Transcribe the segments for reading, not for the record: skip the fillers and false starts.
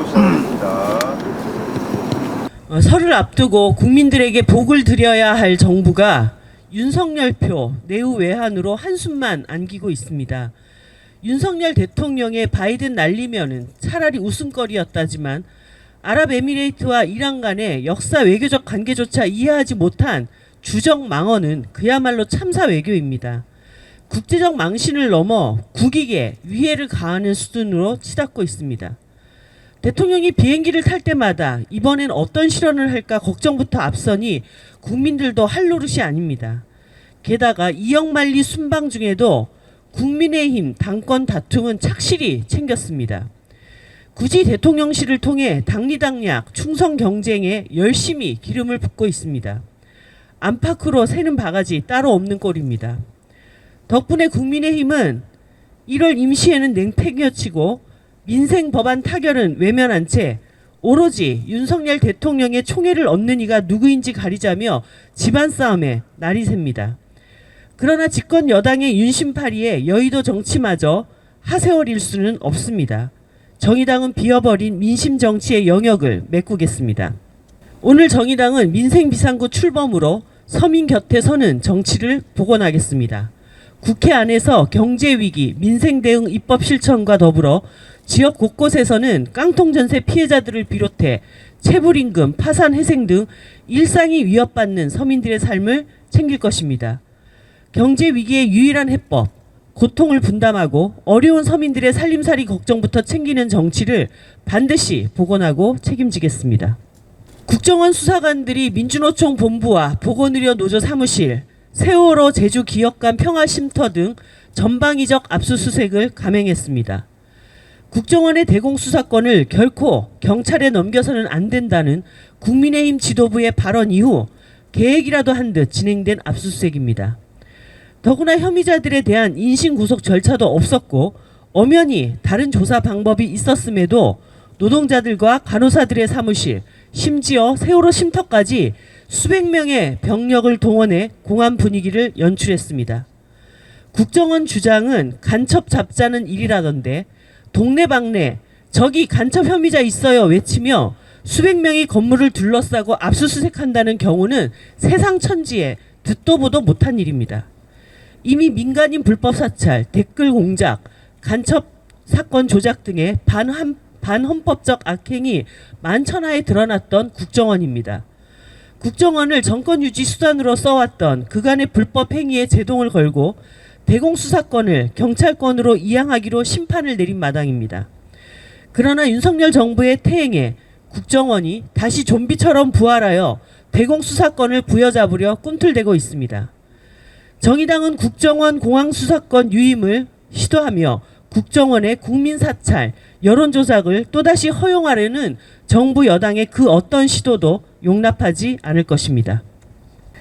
시작하겠습니다. 설을 앞두고 국민들에게 복을 드려야 할 정부가 윤석열표 내후 외환으로 한숨만 안기고 있습니다. 윤석열 대통령의 바이든 날리면은 차라리 웃음거리였다지만 아랍에미레이트와 이란 간의 역사 외교적 관계조차 이해하지 못한 주적 망언은 그야말로 참사 외교입니다. 국제적 망신을 넘어 국익에 위해를 가하는 수준으로 치닫고 있습니다. 대통령이 비행기를 탈 때마다 이번엔 어떤 실언을 할까 걱정부터 앞서니 국민들도 할 노릇이 아닙니다. 게다가 이영만리 순방 중에도 국민의힘 당권 다툼은 착실히 챙겼습니다. 굳이 대통령실을 통해 당리당략 충성 경쟁에 열심히 기름을 붓고 있습니다. 안팎으로 새는 바가지 따로 없는 꼴입니다. 덕분에 국민의힘은 1월 임시에는 냉팽여치고 민생 법안 타결은 외면한 채 오로지 윤석열 대통령의 총애를 얻는 이가 누구인지 가리자며 집안 싸움에 날이 셉니다. 그러나 집권 여당의 윤심파리에 여의도 정치마저 하세월일 수는 없습니다. 정의당은 비어버린 민심 정치의 영역을 메꾸겠습니다. 오늘 정의당은 민생 비상구 출범으로 서민 곁에 서는 정치를 복원하겠습니다. 국회 안에서 경제위기, 민생대응 입법 실천과 더불어 지역 곳곳에서는 깡통전세 피해자들을 비롯해 체불임금, 파산회생 등 일상이 위협받는 서민들의 삶을 챙길 것입니다. 경제위기의 유일한 해법, 고통을 분담하고 어려운 서민들의 살림살이 걱정부터 챙기는 정치를 반드시 복원하고 책임지겠습니다. 국정원 수사관들이 민주노총 본부와 보건의료 노조 사무실, 세월호 제주기업관 평화쉼터 등 전방위적 압수수색을 감행했습니다. 국정원의 대공수사권을 결코 경찰에 넘겨서는 안 된다는 국민의힘 지도부의 발언 이후 계획이라도 한 듯 진행된 압수수색입니다. 더구나 혐의자들에 대한 인신구속 절차도 없었고 엄연히 다른 조사 방법이 있었음에도 노동자들과 간호사들의 사무실, 심지어 세월호 쉼터까지 수백 명의 병력을 동원해 공안 분위기를 연출했습니다. 국정원 주장은 간첩 잡자는 일이라던데 동네방네 저기 간첩 혐의자 있어요 외치며 수백 명이 건물을 둘러싸고 압수수색한다는 경우는 세상 천지에 듣도 보도 못한 일입니다. 이미 민간인 불법 사찰, 댓글 공작, 간첩 사건 조작 등의 반헌법적 악행이 만천하에 드러났던 국정원입니다. 국정원을 정권 유지 수단으로 써왔던 그간의 불법 행위에 제동을 걸고 대공수사권을 경찰권으로 이양하기로 심판을 내린 마당입니다. 그러나 윤석열 정부의 퇴행에 국정원이 다시 좀비처럼 부활하여 대공수사권을 부여잡으려 꿈틀대고 있습니다. 정의당은 국정원 공항수사권 유임을 시도하며 국정원의 국민사찰, 여론조작을 또다시 허용하려는 정부 여당의 그 어떤 시도도 용납하지 않을 것입니다.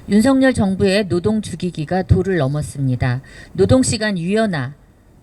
윤석열 정부의 노동 죽이기가 도를 넘었습니다. 노동시간 유연화,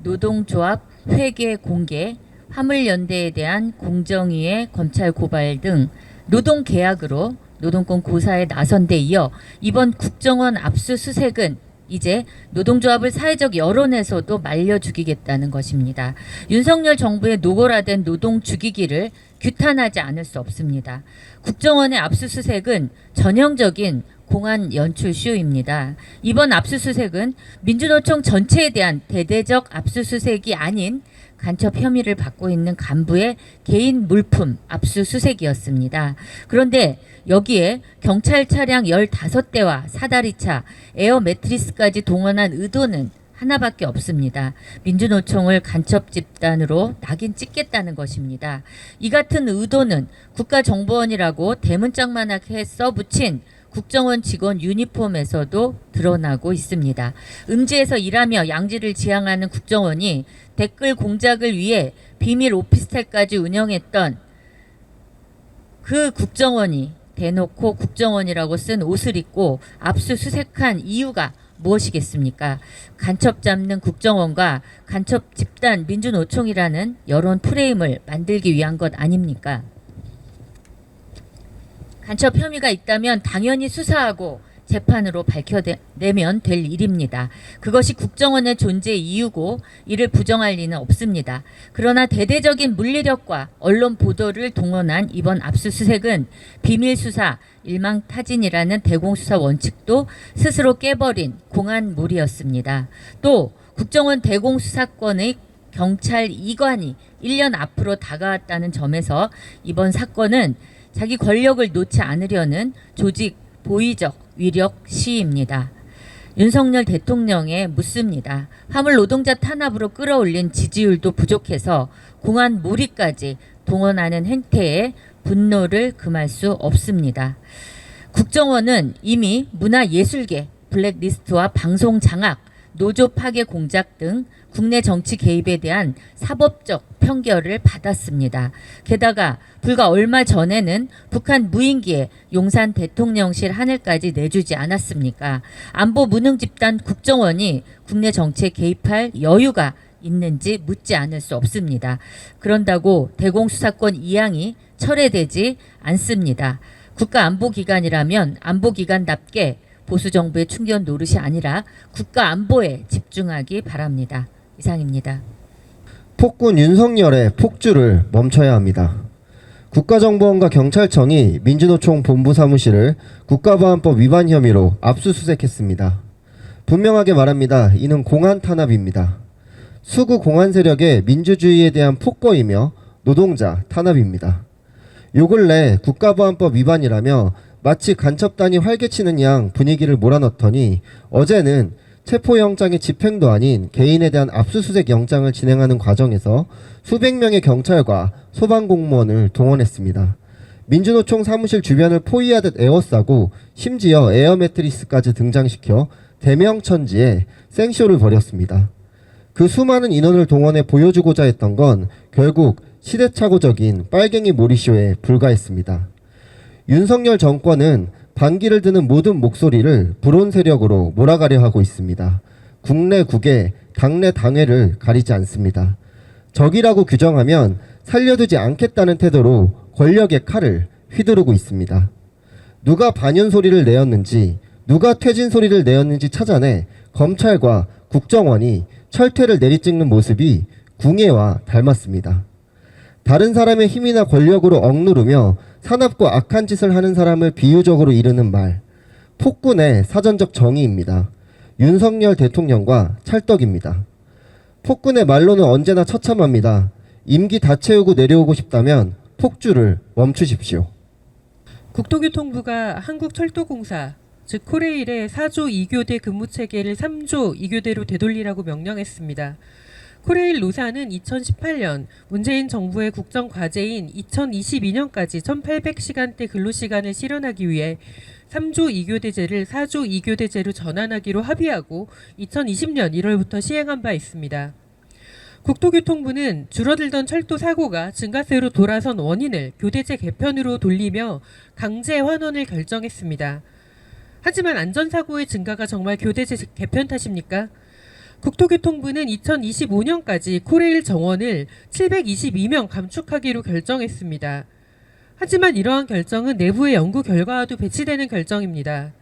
노동조합 회계 공개, 화물연대에 대한 공정위의 검찰 고발 등 노동계약으로 노동권 고사에 나선 데 이어 이번 국정원 압수수색은 이제 노동조합을 사회적 여론에서도 말려 죽이겠다는 것입니다. 윤석열 정부의 노골화된 노동 죽이기를 규탄하지 않을 수 없습니다. 국정원의 압수수색은 전형적인 공안 연출 쇼입니다. 이번 압수수색은 민주노총 전체에 대한 대대적 압수수색이 아닌 간첩 혐의를 받고 있는 간부의 개인 물품 압수수색이었습니다. 그런데 여기에 경찰 차량 15대와 사다리차, 에어 매트리스까지 동원한 의도는 하나밖에 없습니다. 민주노총을 간첩 집단으로 낙인 찍겠다는 것입니다. 이 같은 의도는 국가정보원이라고 대문짝만하게 써붙인 국정원 직원 유니폼에서도 드러나고 있습니다. 음지에서 일하며 양지를 지향하는 국정원이 댓글 공작을 위해 비밀 오피스텔까지 운영했던 그 국정원이 대놓고 국정원이라고 쓴 옷을 입고 압수수색한 이유가 무엇이겠습니까? 간첩 잡는 국정원과 간첩 집단 민주노총이라는 여론 프레임을 만들기 위한 것 아닙니까? 간첩 혐의가 있다면 당연히 수사하고 재판으로 밝혀내면 될 일입니다. 그것이 국정원의 존재 이유고 이를 부정할 리는 없습니다. 그러나 대대적인 물리력과 언론 보도를 동원한 이번 압수수색은 비밀 수사, 일망타진이라는 대공수사 원칙도 스스로 깨버린 공안몰이였습니다. 또 국정원 대공수사권의 경찰 이관이 1년 앞으로 다가왔다는 점에서 이번 사건은 자기 권력을 놓지 않으려는 조직 보위적 위력 시위입니다. 윤석열 대통령에 묻습니다. 화물 노동자 탄압으로 끌어올린 지지율도 부족해서 공안 몰이까지 동원하는 행태에 분노를 금할 수 없습니다. 국정원은 이미 문화예술계 블랙리스트와 방송 장악, 노조 파괴 공작 등 국내 정치 개입에 대한 사법적 평결을 받았습니다. 게다가 불과 얼마 전에는 북한 무인기에 용산 대통령실 하늘까지 내주지 않았습니까? 안보 무능 집단 국정원이 국내 정치에 개입할 여유가 있는지 묻지 않을 수 없습니다. 그런다고 대공수사권 이양이 철회되지 않습니다. 국가안보기관이라면 안보기관답게 보수정부의 충견 노릇이 아니라 국가 안보에 집중하기 바랍니다. 이상입니다. 폭군 윤석열의 폭주를 멈춰야 합니다. 국가정보원과 경찰청이 민주노총 본부 사무실을 국가보안법 위반 혐의로 압수수색했습니다. 분명하게 말합니다. 이는 공안 탄압입니다. 수구 공안 세력의 민주주의에 대한 폭거이며 노동자 탄압입니다. 요 근래 국가보안법 위반이라며 마치 간첩단이 활개치는 양 분위기를 몰아넣더니 어제는 체포영장의 집행도 아닌 개인에 대한 압수수색 영장을 진행하는 과정에서 수백 명의 경찰과 소방공무원을 동원했습니다. 민주노총 사무실 주변을 포위하듯 에워싸고 심지어 에어 매트리스까지 등장시켜 대명천지에 생쇼를 벌였습니다. 그 수많은 인원을 동원해 보여주고자 했던 건 결국 시대착오적인 빨갱이 몰이쇼에 불과했습니다. 윤석열 정권은 반기를 드는 모든 목소리를 불온 세력으로 몰아가려 하고 있습니다. 국내 국외, 당내 당회를 가리지 않습니다. 적이라고 규정하면 살려두지 않겠다는 태도로 권력의 칼을 휘두르고 있습니다. 누가 반윤 소리를 내었는지, 누가 퇴진 소리를 내었는지 찾아내 검찰과 국정원이 철퇴를 내리찍는 모습이 궁예와 닮았습니다. 다른 사람의 힘이나 권력으로 억누르며 사납고 악한 짓을 하는 사람을 비유적으로 이르는 말, 폭군의 사전적 정의입니다. 윤석열 대통령과 찰떡입니다. 폭군의 말로는 언제나 처참합니다. 임기 다 채우고 내려오고 싶다면 폭주를 멈추십시오. 국토교통부가 한국철도공사, 즉 코레일의 4조 2교대 근무체계를 3조 2교대로 되돌리라고 명령했습니다. 코레일 노사는 2018년 문재인 정부의 국정과제인 2022년까지 1800시간대 근로시간을 실현하기 위해 3조 2교대제를 4조 2교대제로 전환하기로 합의하고 2020년 1월부터 시행한 바 있습니다. 국토교통부는 줄어들던 철도 사고가 증가세로 돌아선 원인을 교대제 개편으로 돌리며 강제 환원을 결정했습니다. 하지만 안전사고의 증가가 정말 교대제 개편 탓입니까? 국토교통부는 2025년까지 코레일 정원을 722명 감축하기로 결정했습니다. 하지만 이러한 결정은 내부의 연구 결과와도 배치되는 결정입니다.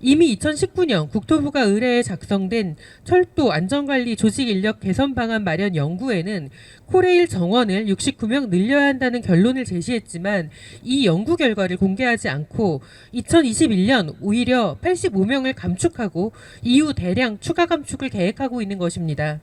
이미 2019년 국토부가 의뢰해 작성된 철도 안전관리 조직인력 개선 방안 마련 연구에는 코레일 정원을 69명 늘려야 한다는 결론을 제시했지만 이 연구 결과를 공개하지 않고 2021년 오히려 85명을 감축하고 이후 대량 추가 감축을 계획하고 있는 것입니다.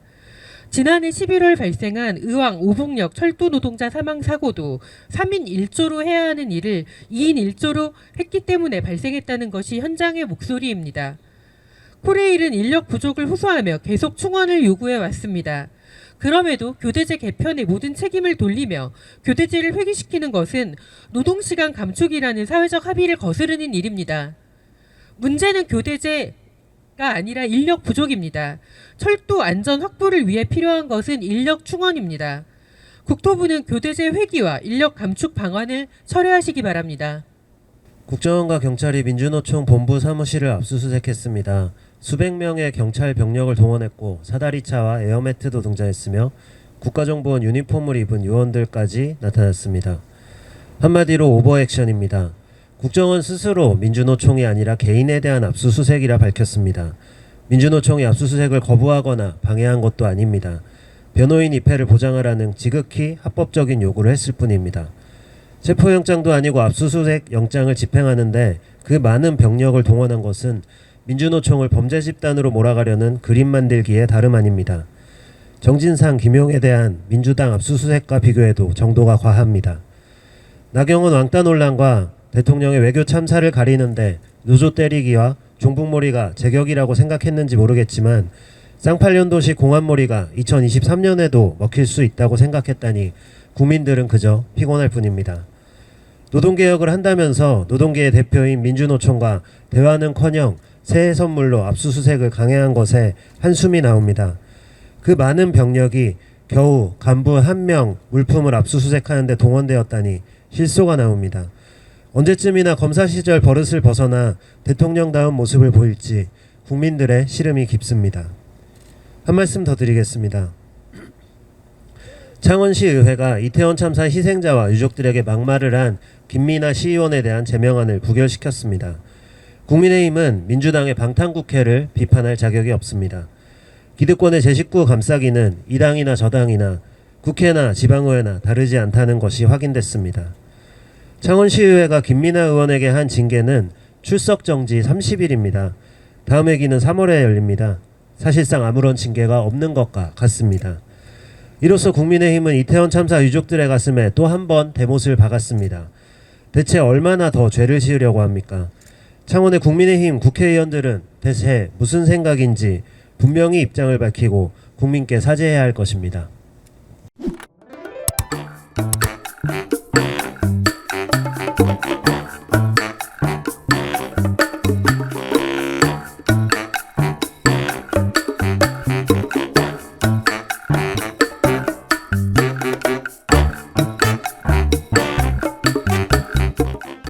지난해 11월 발생한 의왕 오봉역 철도 노동자 사망 사고도 3인 1조로 해야 하는 일을 2인 1조로 했기 때문에 발생했다는 것이 현장의 목소리입니다. 코레일은 인력 부족을 호소하며 계속 충원을 요구해 왔습니다. 그럼에도 교대제 개편의 모든 책임을 돌리며 교대제를 회귀시키는 것은 노동시간 감축이라는 사회적 합의를 거스르는 일입니다. 문제는 교대제 가 아니라 인력 부족입니다. 철도 안전 확보를 위해 필요한 것은 인력 충원입니다. 국토부는 교대제 회기와 인력 감축 방안을 철회하시기 바랍니다. 국정원과 경찰이 민주노총 본부 사무실을 압수수색했습니다. 수백 명의 경찰 병력을 동원했고 사다리차와 에어매트도 등장했으며 국가정보원 유니폼을 입은 요원들까지 나타났습니다. 한마디로 오버액션입니다. 국정원 스스로 민주노총이 아니라 개인에 대한 압수수색이라 밝혔습니다. 민주노총이 압수수색을 거부하거나 방해한 것도 아닙니다. 변호인 입회를 보장하라는 지극히 합법적인 요구를 했을 뿐입니다. 체포영장도 아니고 압수수색 영장을 집행하는데 그 많은 병력을 동원한 것은 민주노총을 범죄 집단으로 몰아가려는 그림 만들기에 다름 아닙니다. 정진상, 김용에 대한 민주당 압수수색과 비교해도 정도가 과합니다. 나경원 왕따 논란과 대통령의 외교 참사를 가리는데 노조 때리기와 종북몰이가 제격이라고 생각했는지 모르겠지만 쌍팔년도식 공안몰이가 2023년에도 먹힐 수 있다고 생각했다니 국민들은 그저 피곤할 뿐입니다. 노동개혁을 한다면서 노동계의 대표인 민주노총과 대화는커녕 새해 선물로 압수수색을 강행한 것에 한숨이 나옵니다. 그 많은 병력이 겨우 간부 1명 물품을 압수수색하는 데 동원되었다니 실소가 나옵니다. 언제쯤이나 검사 시절 버릇을 벗어나 대통령다운 모습을 보일지 국민들의 시름이 깊습니다. 한 말씀 더 드리겠습니다. 창원시 의회가 이태원 참사 희생자와 유족들에게 막말을 한 김민아 시의원에 대한 제명안을 부결시켰습니다. 국민의힘은 민주당의 방탄국회를 비판할 자격이 없습니다. 기득권의 제19 감싸기는 이 당이나 저 당이나 국회나 지방의회나 다르지 않다는 것이 확인됐습니다. 창원시의회가 김민아 의원에게 한 징계는 출석정지 30일입니다. 다음 회기는 3월에 열립니다. 사실상 아무런 징계가 없는 것과 같습니다. 이로써 국민의힘은 이태원 참사 유족들의 가슴에 또 한 번 대못을 박았습니다. 대체 얼마나 더 죄를 지으려고 합니까? 창원의 국민의힘 국회의원들은 대체 무슨 생각인지 분명히 입장을 밝히고 국민께 사죄해야 할 것입니다.